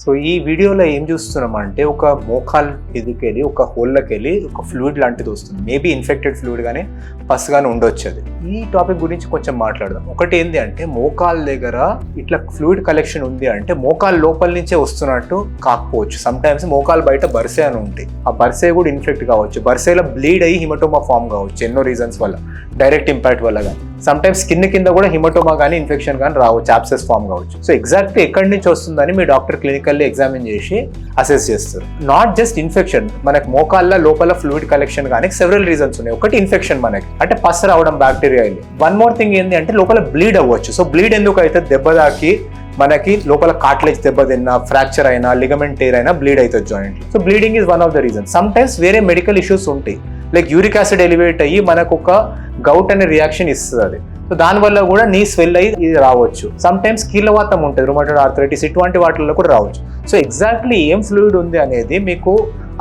So ఈ వీడియోలో ఏం చూస్తున్నామంటే ఒక మోకాలు ఎదుకెళ్ళి ఒక హోల్లోకి వెళ్ళి ఒక ఫ్లూయిడ్ లాంటిది వస్తుంది. మేబీ ఇన్ఫెక్టెడ్ ఫ్లూయిడ్ కానీ పస్ కానీ ఉండొచ్చు. అది ఈ టాపిక్ గురించి కొంచెం మాట్లాడదాం. ఒకటి ఏంటి అంటే మోకాలు దగ్గర ఇట్లా ఫ్లూయిడ్ కలెక్షన్ ఉంది అంటే మోకాలు లోపల నుంచే వస్తున్నట్టు కాకపోవచ్చు. సమ్ టైమ్స్ మోకాలు బయట బర్సే అని ఉంటాయి, ఆ బర్సే కూడా ఇన్ఫెక్ట్ కావచ్చు. బర్సేలో బ్లీడ్ అయ్యి హిమటోమా ఫామ్ కావచ్చు ఎన్నో రీజన్స్ వల్ల, డైరెక్ట్ ఇంపాక్ట్ వల్ల కానీ. సమ్ టైమ్స్ స్కిన్ కింద కూడా హిమటోమా కానీ ఇన్ఫెక్షన్ కానీ రావచ్చు, యాబ్సెస్ ఫామ్ కావచ్చు. సో ఎగ్జాక్ట్ ఎక్కడి నుంచి వస్తుందని మీ డాక్టర్ క్లినికల్లీ ఎగ్జామిన్ చేసి అసెస్ చేస్తారు. నాట్ జస్ట్ ఇన్ఫెక్షన్, మనకి మోకాళ్ళ లోపల ఫ్లూయిడ్ కలెక్షన్ కానీ సెవెరల్ రీజన్స్ ఉన్నాయి. ఒకటి ఇన్ఫెక్షన్ మనకి అంటే పస్ రావడం బ్యాక్టీరియా. వన్ మోర్ థింగ్ ఏంటి అంటే లోపల బ్లీడ్ అవ్వచ్చు. సో బ్లీడ్ ఎందుకు అయితే దెబ్బ తాకి మనకి లోపల కార్టిలేజ్ దెబ్బతిన్నా, ఫ్రాక్చర్ అయినా, లిగమెంట్ టేర్ అయినా బ్లీడ్ అవుతుంది joint. So bleeding is one of the reason. Some times వేరే మెడికల్ ఇష్యూస్ ఉంటాయి, లైక్ యూరిక్ యాసిడ్ ఎలివేట్ అయ్యి మనకు ఒక గౌట్ అనే రియాక్షన్ ఇస్తుంది అది. సో దానివల్ల కూడా నీ స్వెల్ అయ్యి ఇది రావచ్చు. సమ్ టైమ్స్ కీళ్ళవాతం ఉంటుంది, రుమటాయిడ్ ఆర్థరైటిస్, ఇటువంటి వాటిల్లో కూడా రావచ్చు. సో ఎగ్జాక్ట్లీ ఏం ఫ్లూయిడ్ ఉంది అనేది మీకు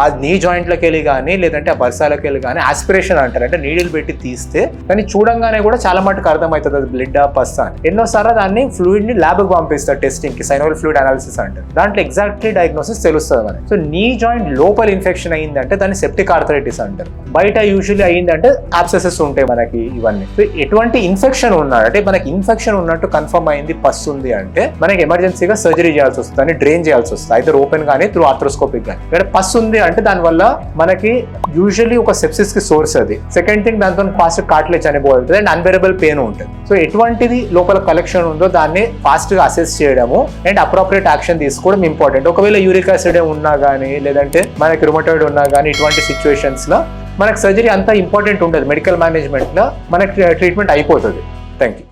ఆ నీ జాయింట్లోకి వెళ్ళి కానీ లేదంటే ఆ బర్సాలకి వెళ్ళి కానీ ఆస్పిరేషన్ అంటారు, అంటే నీడిల్ పెట్టి తీస్తే కానీ చూడంగానే కూడా చాలా మటుకు అర్థమవుతుంది అది బ్లడ్ పస్ అని. ఎన్నోసార్లు దాన్ని ఫ్లూయిడ్ ని ల్యాబ్కి పంపిస్తారు టెస్టింగ్ కి, సైనోవియల్ ఫ్లూయిడ్ అనాలిసిస్ అంటారు. దాంట్లో ఎగ్జాక్ట్లీ డయాగ్నోసిస్ తెలుస్తుంది మనకి. సో నీ జాయింట్ లోపల ఇన్ఫెక్షన్ అయ్యిందంటే దాన్ని సెప్టిక్ ఆర్థరైటిస్ అంటారు. బయట యూజువల్లీ అయ్యిందంటే ఆబ్సెసెస్ ఉంటాయి మనకి ఇవన్నీ. సో ఎటువంటి ఇన్ఫెక్షన్ ఉన్నాడు అంటే మనకి ఇన్ఫెక్షన్ ఉన్నట్టు కన్ఫర్మ్ అయింది, పస్ ఉంది అంటే మనకి ఎమర్జెన్సీగా సర్జరీ చేయాల్సి వస్తుంది, డ్రైన్ చేయాల్సి వస్తుంది, అయితే ఓపెన్ కానీ త్రూ ఆర్థ్రోస్కోపిక్ కానీ. ఇక్కడ పస్ ఉంది అంటే దానివల్ల మనకి యూజువల్లీ ఒక సెప్సిస్ కి సోర్స్ అది. సెకండ్ థింగ్ దాంతో ఫాస్ట్ కార్టిలేజ్ చనిపోతుంది అండ్ అన్బెరబుల్ పెయిన్ ఉంటుంది. సో ఎటువంటిది లోపల కలెక్షన్ ఉందో దాన్ని ఫాస్ట్ గా అసెస్ చేయడము అండ్ అప్రోప్రియేట్ యాక్షన్ తీసుకోవడం ఇంపార్టెంట్. ఒకవేళ యూరిక్ యాసిడ్ ఉన్నా కానీ లేదంటే మనకి రుమటాయిడ్ ఉన్నా కానీ ఇటువంటి సిచ్యువేషన్స్ లో మనకి సర్జరీ అంతా ఇంపార్టెంట్ ఉంటుంది. మెడికల్ మేనేజ్మెంట్ లో మనకి ట్రీట్మెంట్ అయిపోతుంది. Thank you.